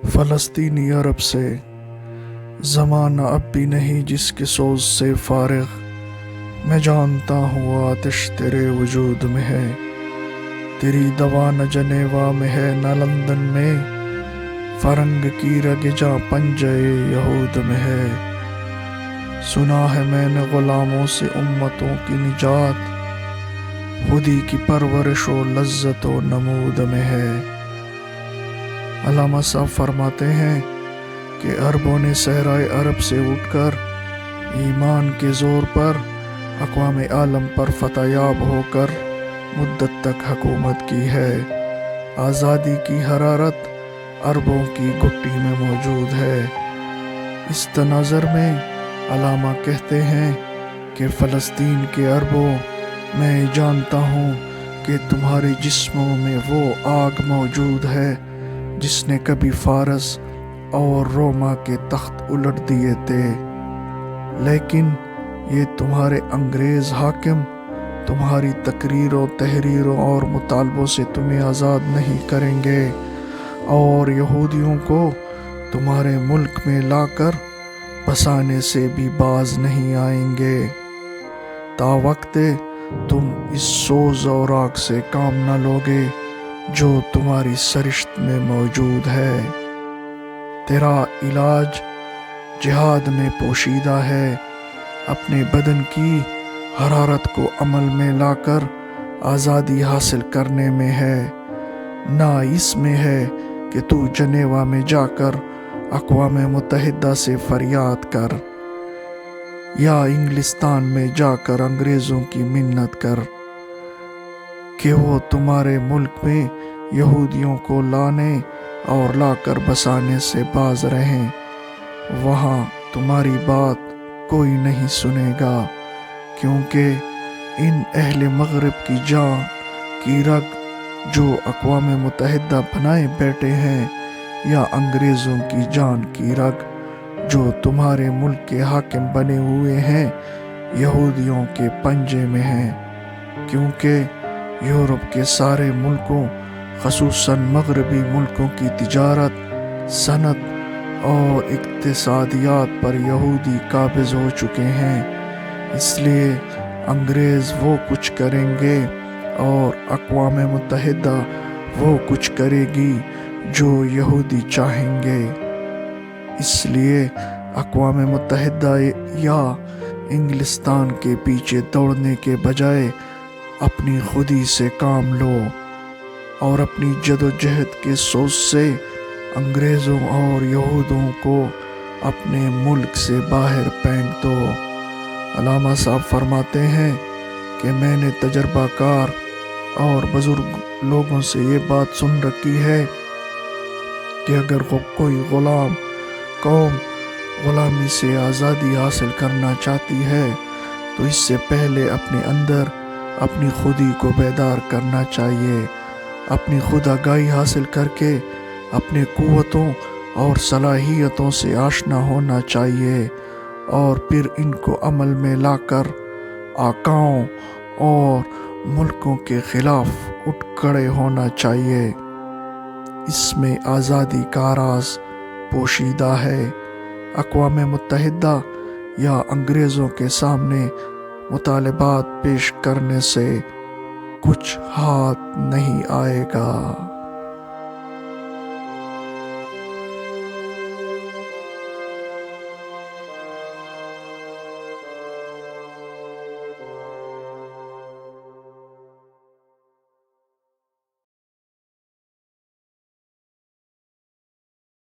فلسطینی عرب سے زمانہ اب بھی نہیں جس کے سوز سے فارغ، میں جانتا ہوں آتش تیرے وجود میں ہے، تیری دوا نہ جنیوا میں ہے نہ لندن میں، فرنگ کی رگ جاں پنجے یہود میں ہے۔ سنا ہے میں نے غلاموں سے امتوں کی نجات، خودی کی پرورش و لذت و نمود میں ہے۔ علامہ صاحب فرماتے ہیں کہ عربوں نے صحرائے عرب سے اٹھ کر ایمان کے زور پر اقوام عالم پر فتح یاب ہو کر مدت تک حکومت کی ہے۔ آزادی کی حرارت عربوں کی گھٹی میں موجود ہے۔ اس تناظر میں علامہ کہتے ہیں کہ فلسطین کے عربوں، میں جانتا ہوں کہ تمہارے جسموں میں وہ آگ موجود ہے جس نے کبھی فارس اور روما کے تخت الٹ دیے تھے، لیکن یہ تمہارے انگریز حاکم تمہاری تقریروں، تحریروں اور مطالبوں سے تمہیں آزاد نہیں کریں گے، اور یہودیوں کو تمہارے ملک میں لا کر بسانے سے بھی باز نہیں آئیں گے۔ تا وقت تم اس سوز اور آگ سے کام نہ لوگے جو تمہاری سرشت میں موجود ہے۔ تیرا علاج جہاد میں پوشیدہ ہے، اپنے بدن کی حرارت کو عمل میں لا کر آزادی حاصل کرنے میں ہے، نہ اس میں ہے کہ تو جنیوا میں جا کر اقوام متحدہ سے فریاد کر یا انگلستان میں جا کر انگریزوں کی منت کر کہ وہ تمہارے ملک میں یہودیوں کو لانے اور لا کر بسانے سے باز رہیں۔ وہاں تمہاری بات کوئی نہیں سنے گا، کیونکہ ان اہل مغرب کی جان کی رگ جو اقوام متحدہ بنائے بیٹھے ہیں، یا انگریزوں کی جان کی رگ جو تمہارے ملک کے حاکم بنے ہوئے ہیں، یہودیوں کے پنجے میں ہیں، کیونکہ یورپ کے سارے ملکوں خصوصاً مغربی ملکوں کی تجارت، صنعت اور اقتصادیات پر یہودی قابض ہو چکے ہیں۔ اس لیے انگریز وہ کچھ کریں گے اور اقوام متحدہ وہ کچھ کرے گی جو یہودی چاہیں گے۔ اس لیے اقوام متحدہ یا انگلستان کے پیچھے دوڑنے کے بجائے اپنی خودی سے کام لو اور اپنی جد و جہد کے سوز سے انگریزوں اور یہودوں کو اپنے ملک سے باہر پھینک دو۔ علامہ صاحب فرماتے ہیں کہ میں نے تجربہ کار اور بزرگ لوگوں سے یہ بات سن رکھی ہے کہ اگر کوئی غلام قوم غلامی سے آزادی حاصل کرنا چاہتی ہے تو اس سے پہلے اپنے اندر اپنی خودی کو بیدار کرنا چاہیے، اپنی خود آگاہی حاصل کر کے اپنے قوتوں اور صلاحیتوں سے آشنا ہونا چاہیے، اور پھر ان کو عمل میں لا کر آقاؤں اور ملکوں کے خلاف اٹھ کھڑے ہونا چاہیے۔ اس میں آزادی کا راز پوشیدہ ہے۔ اقوام متحدہ یا انگریزوں کے سامنے مطالبات پیش کرنے سے کچھ ہاتھ نہیں آئے گا۔